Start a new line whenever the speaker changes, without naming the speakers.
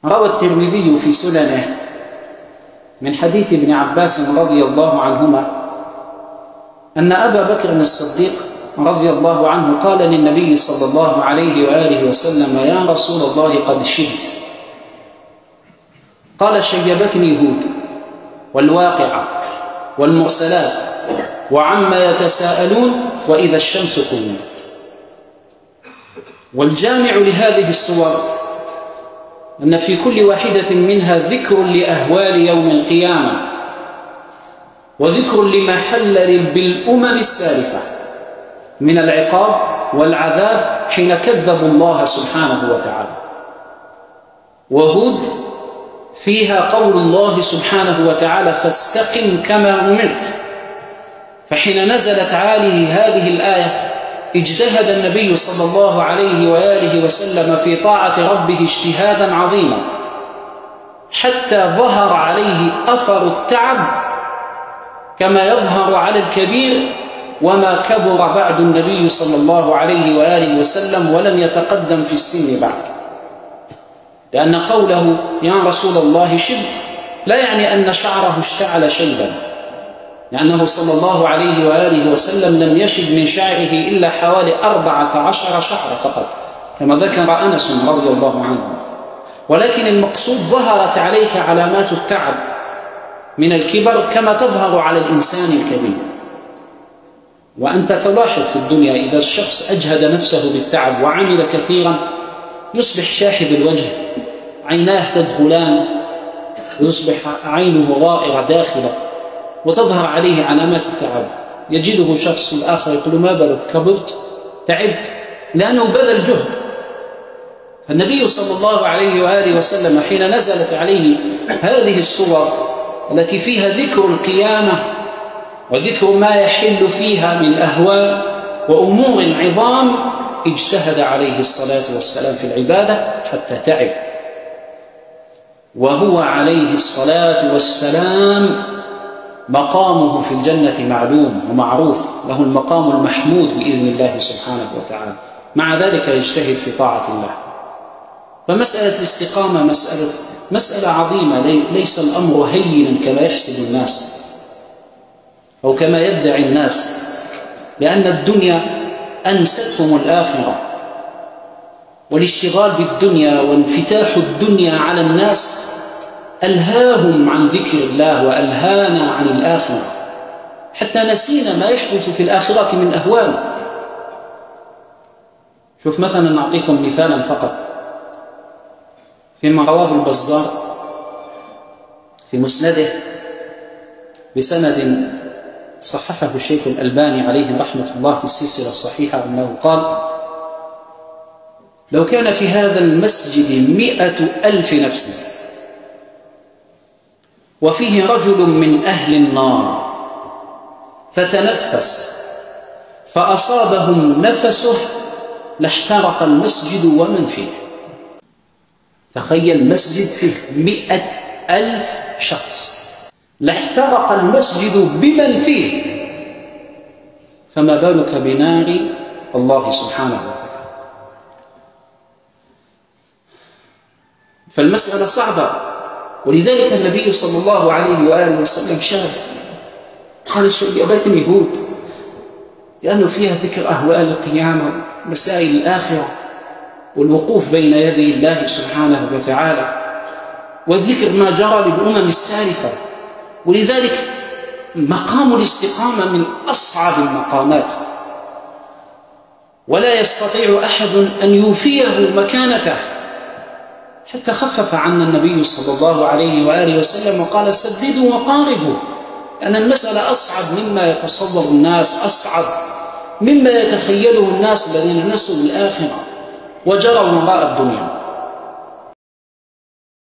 روى الترمذي في سننه من حديث ابن عباس رضي الله عنهما أن أبا بكر الصديق رضي الله عنه قال للنبي صلى الله عليه وآله وسلم: يا رسول الله قد شبت. قال: شيبتني هود والواقعة والمرسلات وعما يتساءلون وإذا الشمس كورت. والجامع لهذه الصور أن في كل واحدة منها ذكر لأهوال يوم القيامة وذكر لما حل بالأمم السالفة من العقاب والعذاب حين كذبوا الله سبحانه وتعالى. وهود فيها قول الله سبحانه وتعالى: فاستقم كما أمرت. فحين نزلت عليه هذه الآية اجتهد النبي صلى الله عليه وآله وسلم في طاعة ربه اجتهادا عظيما حتى ظهر عليه أثر التعب كما يظهر على الكبير، وما كبر بعد النبي صلى الله عليه وآله وسلم ولم يتقدم في السن بعد. لأن قوله يا رسول الله شبت لا يعني أن شعره اشتعل شيبا، لأنه صلى الله عليه وآله وسلم لم يشب من شعره إلا حوالي 14 شعرة فقط كما ذكر أنس رضي الله عنه. ولكن المقصود ظهرت عليك علامات التعب من الكبر كما تظهر على الإنسان الكبير. وأنت تلاحظ في الدنيا إذا الشخص أجهد نفسه بالتعب وعمل كثيرا يصبح شاحب الوجه، عيناه تدخلان ويصبح عينه غائرة داخلة وتظهر عليه علامات التعب. يجده شخص الآخر يقول: ما بالك كبرت تعبت؟ لأنه بذل جهد. فالنبي صلى الله عليه وآله وسلم حين نزلت عليه هذه الصور التي فيها ذكر القيامة وذكر ما يحل فيها من أهوال وأمور عظام اجتهد عليه الصلاة والسلام في العبادة حتى تعب. وهو عليه الصلاة والسلام مقامه في الجنة معلوم ومعروف، له المقام المحمود بإذن الله سبحانه وتعالى، مع ذلك يجتهد في طاعة الله. فمسألة الاستقامة مسألة عظيمة، ليس الأمر هينا كما يحسب الناس أو كما يدعي الناس، لأن الدنيا أنستهم الآخرة، والاشتغال بالدنيا وانفتاح الدنيا على الناس ألهاهم عن ذكر الله وألهانا عن الآخرة، حتى نسينا ما يحدث في الآخرة من أهوال. شوف مثلا، نعطيكم مثالا فقط فيما رواه البزار في مسنده بسند صححه الشيخ الألباني عليه رحمة الله في السلسلة الصحيحة أنه قال: لو كان في هذا المسجد 100,000 نفس وفيه رجل من أهل النار فتنفس فأصابهم نفسه لاحترق المسجد ومن فيه. تخيل مسجد فيه 100,000 شخص، لاحترق المسجد بمن فيه، فما بالك بنار الله سبحانه وتعالى. فالمسألة صعبة، ولذلك النبي صلى الله عليه وآله وسلم شاب قال: شيبتني هود، لأنه فيها ذكر أهوال القيامة ومسائل الآخرة والوقوف بين يدي الله سبحانه وتعالى والذكر ما جرى بالأمم السالفة. ولذلك مقام الاستقامة من أصعب المقامات، ولا يستطيع أحد أن يوفيه مكانته، حتى خفف عنا النبي صلى الله عليه وآله وسلم وقال: سددوا وقاربوا، لأن المسألة أصعب مما يتصور الناس، أصعب مما يتخيله الناس الذين نسوا الآخرة وجروا وراء الدنيا.